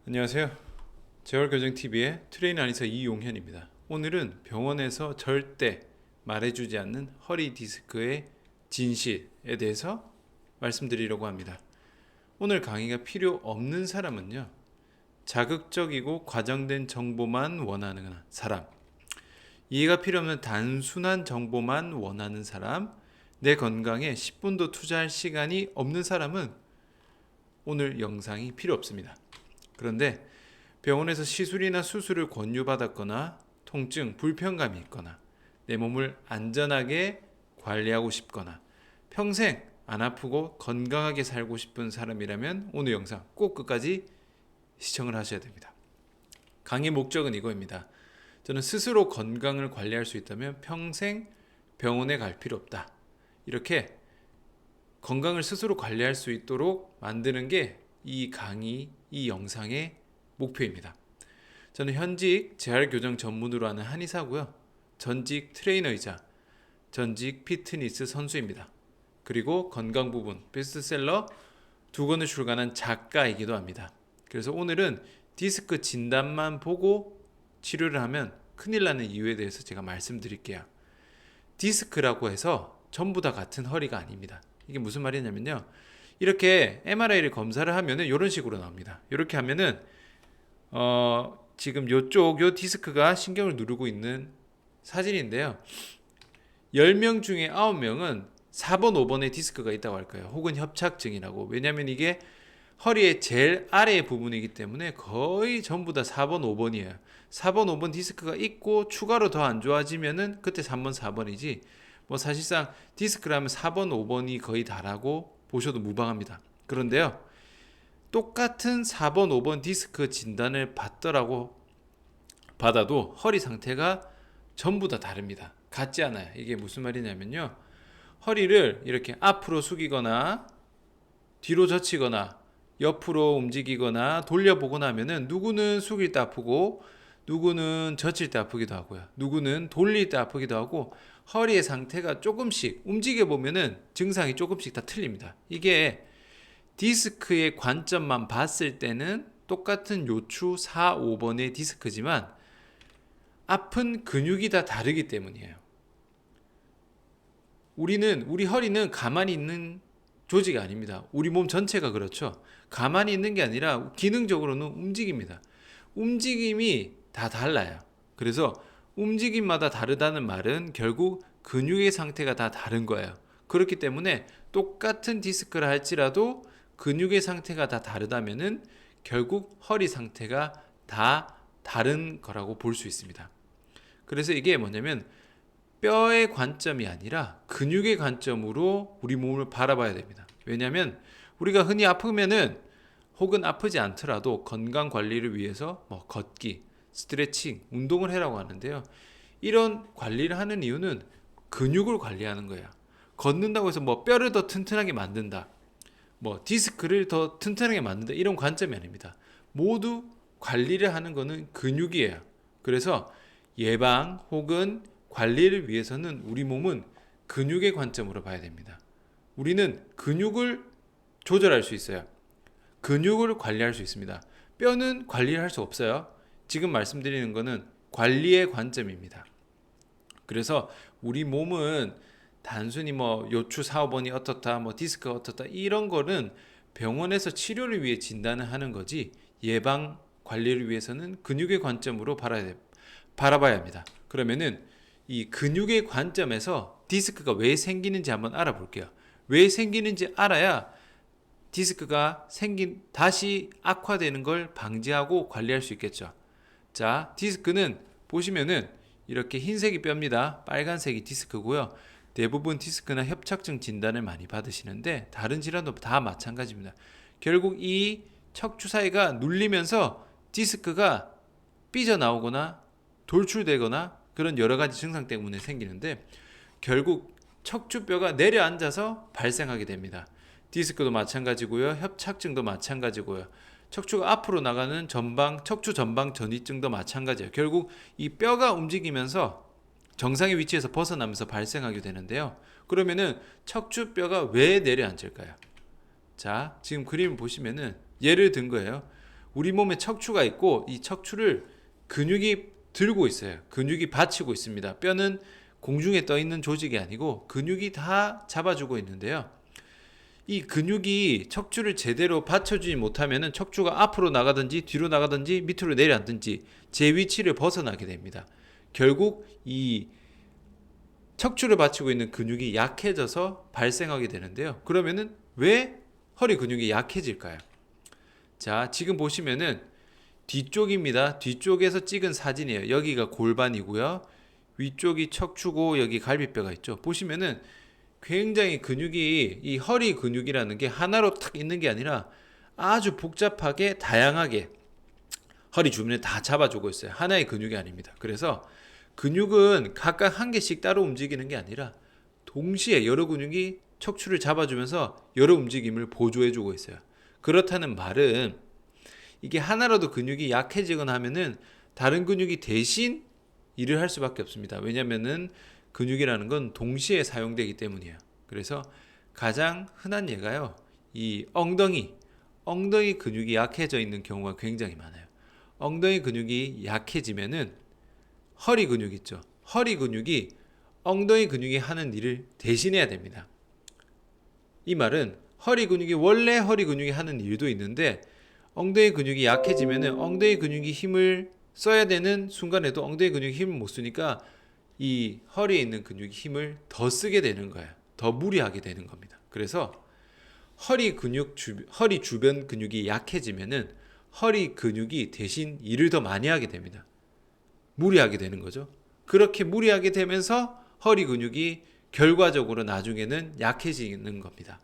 안녕하세요. 재활교정TV의 트레이너 안의사 이용현입니다. 오늘은 병원에서 절대 말해주지 않는 허리 디스크의 진실에 대해서 말씀드리려고 합니다. 오늘 강의가 필요 없는 사람은요, 자극적이고 과장된 정보만 원하는 사람, 이해가 필요 없는 단순한 정보만 원하는 사람, 내 건강에 10분도 투자할 시간이 없는 사람은 오늘 영상이 필요 없습니다. 그런데 병원에서 시술이나 수술을 권유받았거나 통증, 불편감이 있거나 내 몸을 안전하게 관리하고 싶거나 평생 안 아프고 건강하게 살고 싶은 사람이라면 오늘 영상 꼭 끝까지 시청을 하셔야 됩니다. 강의 목적은 이거입니다. 저는 스스로 건강을 관리할 수 있다면 평생 병원에 갈 필요 없다. 이렇게 건강을 스스로 관리할 수 있도록 만드는 게 이 강의, 이 영상의 목표입니다. 저는 현직 재활교정 전문으로 하는 한의사고요. 전직 트레이너이자 전직 피트니스 선수입니다. 그리고 건강 부분 베스트셀러 2권을 출간한 작가이기도 합니다. 그래서 오늘은 디스크 진단만 보고 치료를 하면 큰일 나는 이유에 대해서 제가 말씀드릴게요. 디스크라고 해서 전부 다 같은 허리가 아닙니다. 이게 무슨 말이냐면요. 이렇게 MRI를 검사를 하면은 이런 식으로 나옵니다. 이렇게 하면은 지금 요쪽 요 디스크가 신경을 누르고 있는 사진인데요. 10명 중에 9명은 4번, 5번의 디스크가 있다고 할 거예요. 혹은 협착증이라고. 왜냐하면 이게 허리의 제일 아래 부분이기 때문에 거의 전부 다 4번, 5번이에요. 4번, 5번 디스크가 있고 추가로 더 안 좋아지면은 그때 3번, 4번이지. 뭐 사실상 디스크라면 4번, 5번이 거의 다라고 보셔도 무방합니다. 그런데요. 똑같은 4번, 5번 디스크 진단을 받아도 허리 상태가 전부 다 다릅니다. 같지 않아요. 이게 무슨 말이냐면요. 허리를 이렇게 앞으로 숙이거나 뒤로 젖히거나 옆으로 움직이거나 돌려보거나 하면은 누구는 숙일 때 아프고 누구는 젖힐 때 아프기도 하고요. 누구는 돌릴 때 아프기도 하고 허리의 상태가 조금씩 움직여보면은 증상이 조금씩 다 틀립니다. 이게 디스크의 관점만 봤을 때는 똑같은 요추 4, 5번의 디스크지만 아픈 근육이 다 다르기 때문이에요. 우리 허리는 가만히 있는 조직이 아닙니다. 우리 몸 전체가 그렇죠. 가만히 있는 게 아니라 기능적으로는 움직입니다. 움직임이 다 달라요. 그래서 움직임마다 다르다는 말은 결국 근육의 상태가 다 다른 거예요. 그렇기 때문에 똑같은 디스크를 할지라도 근육의 상태가 다 다르다면은 결국 허리 상태가 다 다른 거라고 볼 수 있습니다. 그래서 이게 뭐냐면 뼈의 관점이 아니라 근육의 관점으로 우리 몸을 바라봐야 됩니다. 왜냐하면 우리가 흔히 아프면은 혹은 아프지 않더라도 건강 관리를 위해서 뭐 걷기, 스트레칭, 운동을 해라고 하는데요. 이런 관리를 하는 이유는 근육을 관리하는 거예요. 걷는다고 해서 뭐 뼈를 더 튼튼하게 만든다. 뭐 디스크를 더 튼튼하게 만든다. 이런 관점이 아닙니다. 모두 관리를 하는 거는 근육이에요. 그래서 예방 혹은 관리를 위해서는 우리 몸은 근육의 관점으로 봐야 됩니다. 우리는 근육을 조절할 수 있어요. 근육을 관리할 수 있습니다. 뼈는 관리를 할 수 없어요. 지금 말씀드리는 거는 관리의 관점입니다. 그래서 우리 몸은 단순히 뭐 요추 4, 5번이 어떻다, 뭐 디스크가 어떻다 이런 거는 병원에서 치료를 위해 진단을 하는 거지 예방 관리를 위해서는 근육의 관점으로 바라봐야 합니다. 그러면은 이 근육의 관점에서 디스크가 왜 생기는지 한번 알아볼게요. 왜 생기는지 알아야 디스크가 다시 악화되는 걸 방지하고 관리할 수 있겠죠. 자, 디스크는 보시면은 이렇게 흰색이 뼈입니다. 빨간색이 디스크고요. 대부분 디스크나 협착증 진단을 많이 받으시는데 다른 질환도 다 마찬가지입니다. 결국 이 척추 사이가 눌리면서 디스크가 삐져나오거나 돌출되거나 그런 여러 가지 증상 때문에 생기는데 결국 척추뼈가 내려앉아서 발생하게 됩니다. 디스크도 마찬가지고요. 협착증도 마찬가지고요. 척추가 앞으로 나가는 척추 전방 전이증도 마찬가지예요. 결국 이 뼈가 움직이면서 정상의 위치에서 벗어나면서 발생하게 되는데요. 그러면은 척추뼈가 왜 내려앉을까요? 자, 지금 그림을 보시면은 예를 든 거예요. 우리 몸에 척추가 있고 이 척추를 근육이 들고 있어요. 근육이 받치고 있습니다. 뼈는 공중에 떠 있는 조직이 아니고 근육이 다 잡아주고 있는데요. 이 근육이 척추를 제대로 받쳐주지 못하면 척추가 앞으로 나가든지 뒤로 나가든지 밑으로 내려앉든지 제 위치를 벗어나게 됩니다. 결국 이 척추를 받치고 있는 근육이 약해져서 발생하게 되는데요. 그러면은 왜 허리 근육이 약해질까요? 자, 지금 보시면은 뒤쪽입니다. 뒤쪽에서 찍은 사진이에요. 여기가 골반이고요. 위쪽이 척추고 여기 갈비뼈가 있죠. 보시면은 굉장히 근육이 이 허리 근육이라는 게 하나로 탁 있는 게 아니라 아주 복잡하게 다양하게 허리 주변에 다 잡아주고 있어요. 하나의 근육이 아닙니다. 그래서 근육은 각각 한 개씩 따로 움직이는 게 아니라 동시에 여러 근육이 척추를 잡아주면서 여러 움직임을 보조해주고 있어요. 그렇다는 말은 이게 하나라도 근육이 약해지거나 하면은 다른 근육이 대신 일을 할 수밖에 없습니다. 왜냐면은 근육이라는 건 동시에 사용되기 때문이에요. 그래서 가장 흔한 예가요. 이 엉덩이 근육이 약해져 있는 경우가 굉장히 많아요. 엉덩이 근육이 약해지면은 허리 근육 있죠. 허리 근육이 엉덩이 근육이 하는 일을 대신해야 됩니다. 이 말은 허리 근육이 원래 허리 근육이 하는 일도 있는데 엉덩이 근육이 약해지면은 엉덩이 근육이 힘을 써야 되는 순간에도 엉덩이 근육이 힘을 못 쓰니까 이 허리에 있는 근육이 힘을 더 쓰게 되는 거예요. 더 무리하게 되는 겁니다. 그래서 허리 주변 근육이 약해지면은 허리 근육이 대신 일을 더 많이 하게 됩니다. 무리하게 되는 거죠. 그렇게 무리하게 되면서 허리 근육이 결과적으로 나중에는 약해지는 겁니다.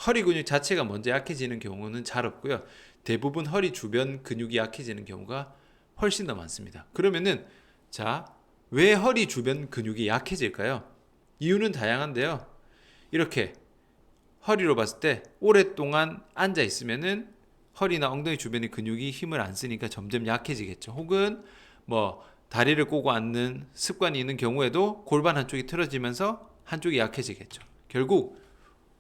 허리 근육 자체가 먼저 약해지는 경우는 잘 없고요. 대부분 허리 주변 근육이 약해지는 경우가 훨씬 더 많습니다. 그러면은 자, 왜 허리 주변 근육이 약해질까요? 이유는 다양한데요. 이렇게 허리로 봤을 때 오랫동안 앉아 있으면은 허리나 엉덩이 주변의 근육이 힘을 안 쓰니까 점점 약해지겠죠. 혹은 뭐 다리를 꼬고 앉는 습관이 있는 경우에도 골반 한쪽이 틀어지면서 한쪽이 약해지겠죠. 결국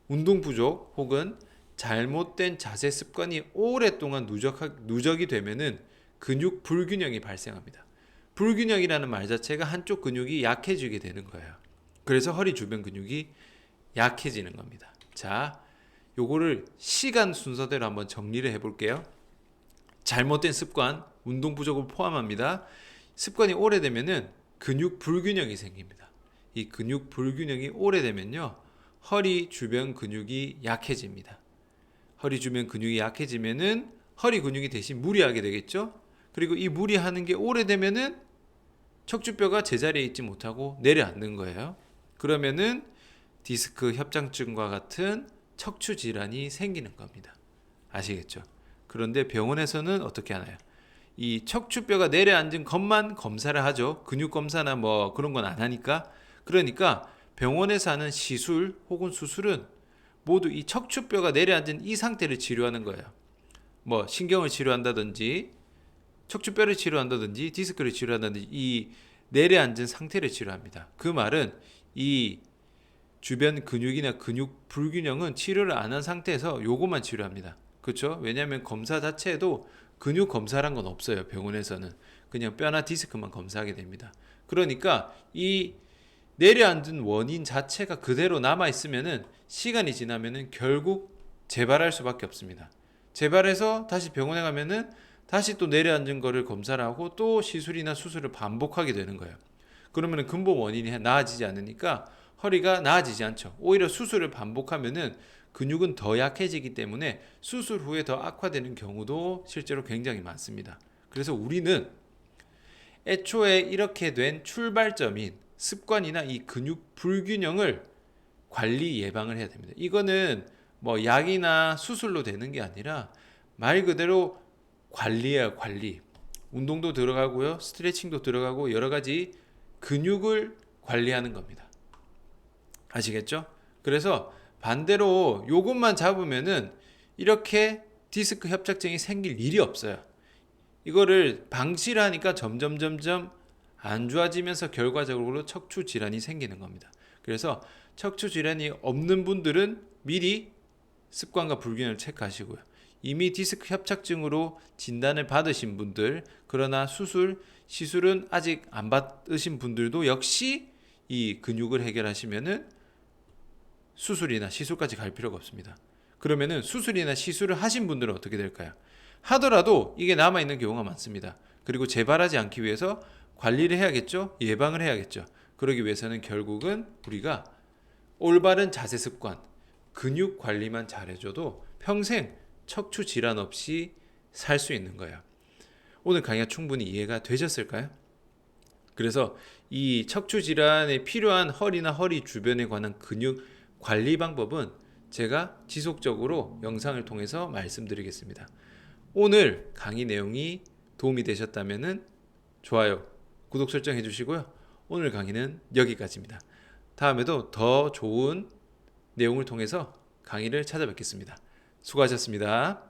운동 부족 혹은 잘못된 자세 습관이 오랫동안 누적이 되면은 근육 불균형이 발생합니다. 불균형이라는 말 자체가 한쪽 근육이 약해지게 되는 거예요. 그래서 허리 주변 근육이 약해지는 겁니다. 자, 요거를 시간 순서대로 한번 정리를 해볼게요. 잘못된 습관, 운동 부족을 포함합니다. 습관이 오래되면은 근육 불균형이 생깁니다. 이 근육 불균형이 오래되면요, 허리 주변 근육이 약해집니다. 허리 주변 근육이 약해지면은 허리 근육이 대신 무리하게 되겠죠. 그리고 이 무리하는 게 오래되면은 척추뼈가 제자리에 있지 못하고 내려앉는 거예요. 그러면은 디스크 협장증과 같은 척추 질환이 생기는 겁니다. 아시겠죠? 그런데 병원에서는 어떻게 하나요? 이 척추뼈가 내려앉은 것만 검사를 하죠. 근육 검사나 뭐 그런 건 안 하니까. 그러니까 병원에서 하는 시술 혹은 수술은 모두 이 척추뼈가 내려앉은 이 상태를 치료하는 거예요. 뭐 신경을 치료한다든지 척추뼈를 치료한다든지 디스크를 치료한다든지 이 내려앉은 상태를 치료합니다. 그 말은 이 주변 근육이나 근육 불균형은 치료를 안 한 상태에서 요것만 치료합니다. 그렇죠? 왜냐하면 검사 자체에도 근육 검사란 건 없어요. 병원에서는 그냥 뼈나 디스크만 검사하게 됩니다. 그러니까 이 내려앉은 원인 자체가 그대로 남아 있으면은 시간이 지나면은 결국 재발할 수밖에 없습니다. 재발해서 다시 병원에 가면은 다시 또 내려앉은 거를 검사를 하고 또 시술이나 수술을 반복하게 되는 거예요. 그러면은 근본 원인이 나아지지 않으니까 허리가 나아지지 않죠. 오히려 수술을 반복하면은 근육은 더 약해지기 때문에 수술 후에 더 악화되는 경우도 실제로 굉장히 많습니다. 그래서 우리는 애초에 이렇게 된 출발점인 습관이나 이 근육 불균형을 관리 예방을 해야 됩니다. 이거는 뭐 약이나 수술로 되는 게 아니라 말 그대로 관리예요, 관리. 운동도 들어가고요, 스트레칭도 들어가고 여러 가지 근육을 관리하는 겁니다. 아시겠죠? 그래서 반대로 요것만 잡으면은 이렇게 디스크 협착증이 생길 일이 없어요. 이거를 방치를 하니까 점점 안 좋아지면서 결과적으로 척추 질환이 생기는 겁니다. 그래서 척추 질환이 없는 분들은 미리 습관과 불균형을 체크하시고요. 이미 디스크 협착증으로 진단을 받으신 분들, 그러나 시술은 아직 안 받으신 분들도 역시 이 근육을 해결하시면은 수술이나 시술까지 갈 필요가 없습니다. 그러면은 수술이나 시술을 하신 분들은 어떻게 될까요? 하더라도 이게 남아있는 경우가 많습니다. 그리고 재발하지 않기 위해서 관리를 해야겠죠? 예방을 해야겠죠? 그러기 위해서는 결국은 우리가 올바른 자세 습관, 근육 관리만 잘해줘도 평생 척추 질환 없이 살 수 있는 거예요. 오늘 강의가 충분히 이해가 되셨을까요? 그래서 이 척추 질환에 필요한 허리나 허리 주변에 관한 근육 관리 방법은 제가 지속적으로 영상을 통해서 말씀드리겠습니다. 오늘 강의 내용이 도움이 되셨다면 좋아요, 구독 설정해 주시고요. 오늘 강의는 여기까지입니다. 다음에도 더 좋은 내용을 통해서 강의를 찾아뵙겠습니다. 수고하셨습니다.